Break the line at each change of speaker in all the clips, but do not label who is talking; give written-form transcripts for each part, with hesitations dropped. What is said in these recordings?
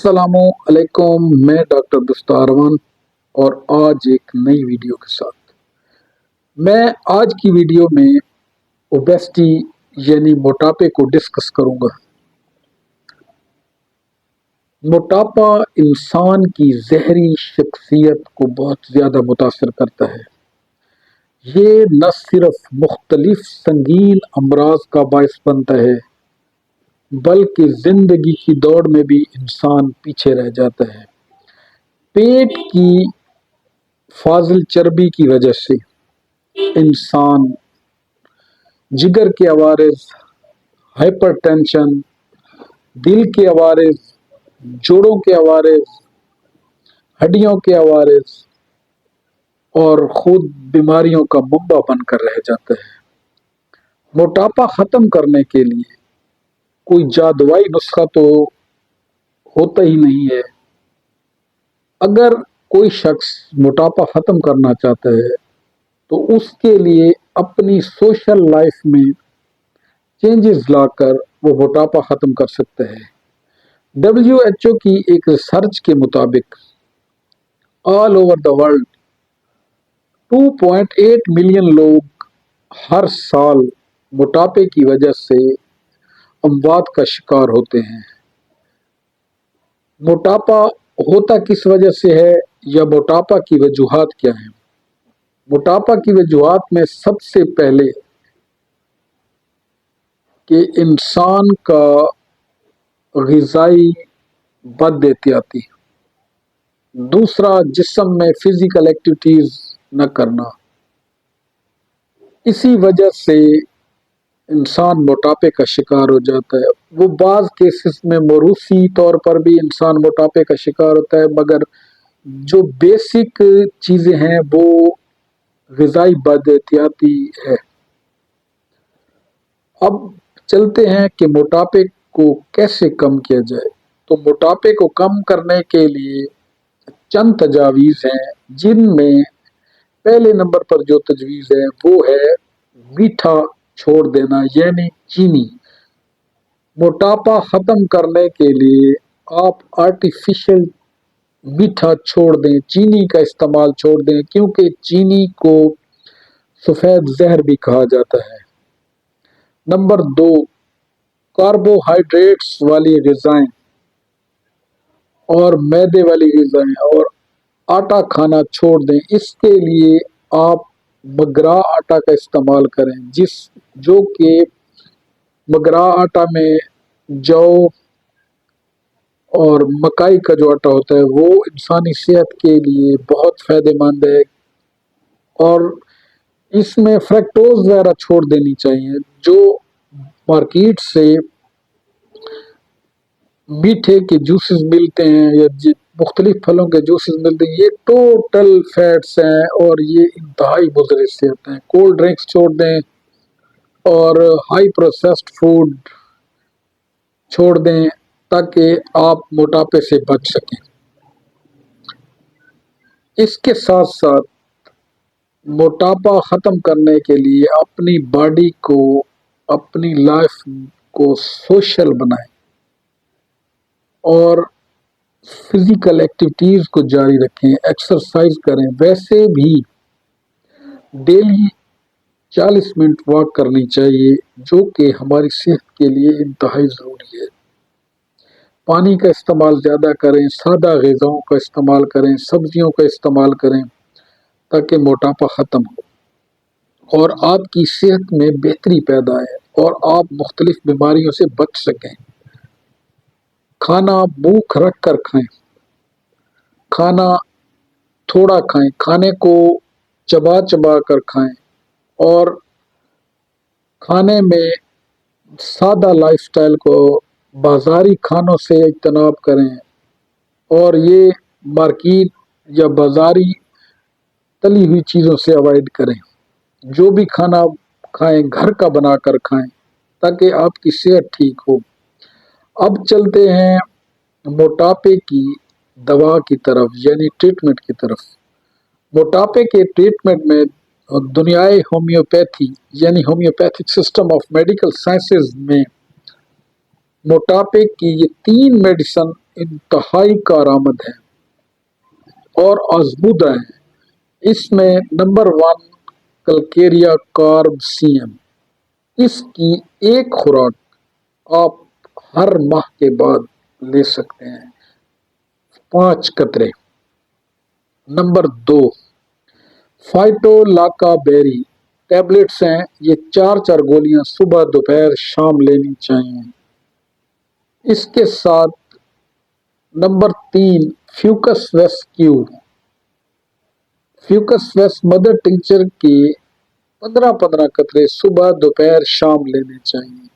अस्सलामु अलैकुम, मैं डॉक्टर दस्तारवन और आज एक नई वीडियो के साथ मैं आज की वीडियो में ओबेसिटी यानी मोटापे को डिस्कस करूंगा। मोटापा इंसान की ज़हरी शख्सियत को बहुत ज़्यादा मुतासर करता है। ये न सिर्फ मुख्तलिफ संगीन अमराज का बायस बनता है बल्कि ज़िंदगी की दौड़ में भी इंसान पीछे रह जाता है। पेट की फाजिल चर्बी की वजह से इंसान जिगर के अवारिस, हाइपरटेंशन, दिल के अवारिस, जोड़ों के अवारिस, हड्डियों के अवारिस और खुद बीमारियों का मुंबा बनकर रह जाता है। मोटापा ख़त्म करने के लिए कोई जादुई नुस्खा तो होता ही नहीं है। अगर कोई शख्स मोटापा ख़त्म करना चाहता है तो उसके लिए अपनी सोशल लाइफ में चेंजेस लाकर वो मोटापा ख़त्म कर सकता है। WHO की एक रिसर्च के मुताबिक all over the world 2.8 million लोग हर साल मोटापे की वजह से अमवात का शिकार होते हैं। मोटापा होता किस वजह से है या मोटापा की वजूहात क्या हैं? मोटापा की वजूहात में सबसे पहले कि इंसान का ग़िज़ाई बद एहतियाती, दूसरा जिस्म में फिज़िकल एक्टिविटीज़ न करना। इसी वजह से इंसान मोटापे का शिकार हो जाता है। वो बाज़ केसेस में मौरूसी तौर पर भी इंसान मोटापे का शिकार होता है, मगर जो बेसिक चीज़ें हैं वो ग़िज़ाई बद एहतियाती है। अब चलते हैं कि मोटापे को कैसे कम किया जाए। तो मोटापे को कम करने के लिए चंद तजावीज़ हैं, जिनमें पहले नंबर पर जो तजवीज़ है वो है मीठा छोड़ देना यानी चीनी। मोटापा ख़त्म करने के लिए आप आर्टिफिशियल मीठा छोड़ दें, चीनी का इस्तेमाल छोड़ दें, क्योंकि चीनी को सफ़ेद जहर भी कहा जाता है। नंबर 2, कार्बोहाइड्रेट्स वाली ग़िज़ाएँ और मैदे वाली ग़िज़ाएँ और आटा खाना छोड़ दें। इसके लिए आप मगरा आटा का इस्तेमाल करें, जो कि मगरा आटा में जौ और मकाई का जो आटा होता है वो इंसानी सेहत के लिए बहुत फ़ायदेमंद है और इसमें फ्रक्टोज़ वगैरह छोड़ देनी चाहिए। जो मार्केट से मीठे के जूसेस मिलते हैं या मुख्तलिफ फलों के जूसेस मिलते हैं, ये टोटल फैट्स हैं और ये इंतहाई मुज़र सेहत हैं। कोल्ड ड्रिंक्स छोड़ दें और हाई प्रोसेस्ड फूड छोड़ दें ताकि आप मोटापे से बच सकें। इसके साथ साथ मोटापा ख़त्म करने के लिए अपनी बॉडी को, अपनी लाइफ को सोशल बनाएं और फिज़िकल एक्टिविटीज़ को जारी रखें, एक्सरसाइज करें। वैसे भी डेली 40 मिनट वॉक करनी चाहिए, जो कि हमारी सेहत के लिए इंतहाई ज़रूरी है। पानी का इस्तेमाल ज़्यादा करें, सादा ग़िज़ाओं का इस्तेमाल करें, सब्जियों का इस्तेमाल करें ताकि मोटापा ख़त्म हो और आपकी सेहत में बेहतरी पैदा आए और आप मुख्तलिफ बीमारियों से बच सकें। खाना भूख रख कर खाएं, खाना थोड़ा खाएं, खाने को चबा चबा कर खाएं और खाने में सादा लाइफस्टाइल को बाज़ारी खानों से इज्तनाब करें और ये मार्केट या बाज़ारी तली हुई चीज़ों से अवॉइड करें। जो भी खाना खाएं घर का बना कर खाएं ताकि आपकी सेहत ठीक हो। अब चलते हैं मोटापे की दवा की तरफ यानी ट्रीटमेंट की तरफ। मोटापे के ट्रीटमेंट में दुनियाई होम्योपैथी यानी homeopathic system of medical sciences में मोटापे की ये 3 मेडिसिन انتہائی کارآمد ہے اور آزمودہ ہے۔ اس میں نمبر 1 کلکیریا کاربسیم، اس کی ایک خوراک آپ ہر ماہ کے بعد لے سکتے ہیں، 5 قطرے۔ نمبر 2 فائٹو لاکا بیری ٹیبلٹس ہیں، یہ 4 گولیاں صبح دوپہر شام لینی چاہیے۔ اس کے ساتھ نمبر 3 فیوکس ویسکیو، فیوکس ویس مدر ٹنکچر کے 15 قطرے صبح دوپہر شام لینے چاہیے۔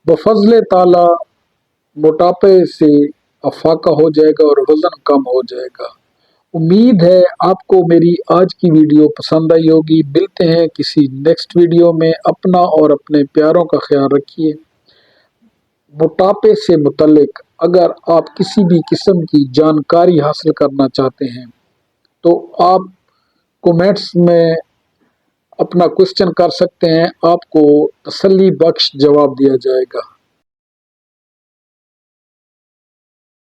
بفضل تعالی موٹاپے سے افاقہ ہو جائے گا اور وزن کم ہو جائے گا۔ امید ہے آپ کو میری آج کی ویڈیو پسند آئی ہوگی۔ ملتے ہیں کسی نیکسٹ ویڈیو میں۔ اپنا اور اپنے پیاروں کا خیال رکھیے۔ موٹاپے سے متعلق اگر آپ کسی بھی قسم کی جانکاری حاصل کرنا چاہتے ہیں تو آپ کومنٹس میں اپنا کوشچن کر سکتے ہیں، آپ کو تسلی بخش جواب دیا جائے گا۔